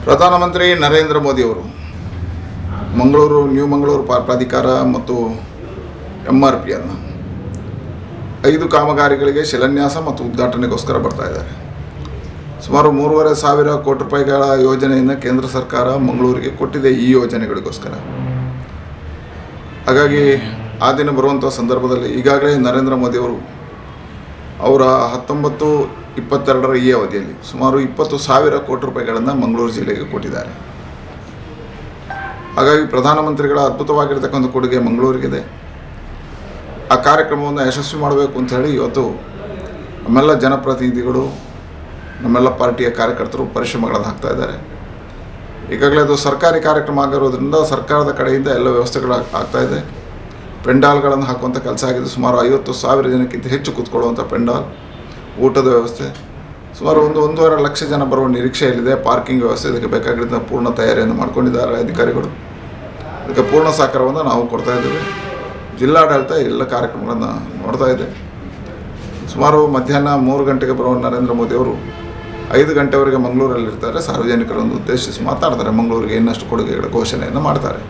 ಪ್ರಧಾನಮಂತ್ರಿ ನರೇಂದ್ರ ಮೋದಿಯವರು ಮಂಗಳೂರು ನ್ಯೂ ಮಂಗಳೂರು ಪ್ರಾಧಿಕಾರ ಮತ್ತು MRPಯನ್ನು 5 ಕಾಮಗಾರಿಗಳಿಗೆ ಶಿಲಾನ್ಯಾಸ ಮತ್ತು ಉದ್ಘಾಟನೆಗೋಸ್ಕರ ಬರ್ತಾ ಇದ್ದಾರೆ. ಸುಮಾರು 3,500 ಕೋಟಿ ರೂಪಾಯಿಗಳ ಯೋಜನೆಯನ್ನು ಕೇಂದ್ರ ಸರ್ಕಾರ ಮಂಗಳೂರಿಗೆ ಕೊಟ್ಟಿದೆ ಈ ಯೋಜನೆಗಳಿಗೋಸ್ಕರ. ಹಾಗಾಗಿ ಆ ದಿನ ಬರುವಂಥ ಸಂದರ್ಭದಲ್ಲಿ ಈಗಾಗಲೇ ನರೇಂದ್ರ ಮೋದಿಯವರು ಅವರ 19-22ರ ಈ ಅವಧಿಯಲ್ಲಿ ಸುಮಾರು 20,000 ಕೋಟಿ ರೂಪಾಯಿಗಳನ್ನು ಮಂಗಳೂರು ಜಿಲ್ಲೆಗೆ ಕೊಟ್ಟಿದ್ದಾರೆ. ಹಾಗಾಗಿ ಪ್ರಧಾನಮಂತ್ರಿಗಳ ಅದ್ಭುತವಾಗಿರ್ತಕ್ಕಂಥ ಕೊಡುಗೆ ಮಂಗಳೂರಿಗಿದೆ. ಆ ಕಾರ್ಯಕ್ರಮವನ್ನು ಯಶಸ್ವಿ ಮಾಡಬೇಕು ಅಂತ ಹೇಳಿ ಇವತ್ತು ನಮ್ಮೆಲ್ಲ ಜನಪ್ರತಿನಿಧಿಗಳು, ನಮ್ಮೆಲ್ಲ ಪಾರ್ಟಿಯ ಕಾರ್ಯಕರ್ತರು ಪರಿಶ್ರಮಗಳನ್ನು ಹಾಕ್ತಾ ಇದ್ದಾರೆ. ಈಗಾಗಲೇ ಅದು ಸರ್ಕಾರಿ ಕಾರ್ಯಕ್ರಮ ಆಗಿರೋದ್ರಿಂದ ಸರ್ಕಾರದ ಕಡೆಯಿಂದ ಎಲ್ಲ ವ್ಯವಸ್ಥೆಗಳು ಆಗ್ತಾ ಇದೆ. ಪೆಂಡಾಲ್ಗಳನ್ನು ಹಾಕುವಂಥ ಕೆಲಸ ಆಗಿದೆ. ಸುಮಾರು 50,000 ಜನಕ್ಕಿಂತ ಹೆಚ್ಚು ಕೂತ್ಕೊಳ್ಳುವಂಥ ಪೆಂಡಾಲ್, ಊಟದ ವ್ಯವಸ್ಥೆ, ಸುಮಾರು 1.5 ಲಕ್ಷ ಜನ ಬರುವ ನಿರೀಕ್ಷೆಯಲ್ಲಿದೆ. ಪಾರ್ಕಿಂಗ್ ವ್ಯವಸ್ಥೆ, ಇದಕ್ಕೆ ಬೇಕಾಗಿದ್ದ ಪೂರ್ಣ ತಯಾರಿಯನ್ನು ಮಾಡ್ಕೊಂಡಿದ್ದಾರೆ ಅಧಿಕಾರಿಗಳು. ಇದಕ್ಕೆ ಪೂರ್ಣ ಸಹಕಾರವನ್ನು ನಾವು ಕೊಡ್ತಾ ಇದ್ದೇವೆ. ಜಿಲ್ಲಾಡಳಿತ ಎಲ್ಲ ಕಾರ್ಯಕ್ರಮಗಳನ್ನು ನೋಡ್ತಾ ಇದೆ. ಸುಮಾರು ಮಧ್ಯಾಹ್ನ 3 ಗಂಟೆಗೆ ಬರುವ ನರೇಂದ್ರ ಮೋದಿಯವರು 5 ಗಂಟೆವರೆಗೆ ಮಂಗಳೂರಲ್ಲಿರ್ತಾರೆ. ಸಾರ್ವಜನಿಕರನ್ನು ಉದ್ದೇಶಿಸಿ ಮಾತಾಡ್ತಾರೆ. ಮಂಗಳೂರಿಗೆ ಇನ್ನಷ್ಟು ಕೊಡುಗೆಗಳ ಘೋಷಣೆಯನ್ನು ಮಾಡ್ತಾರೆ.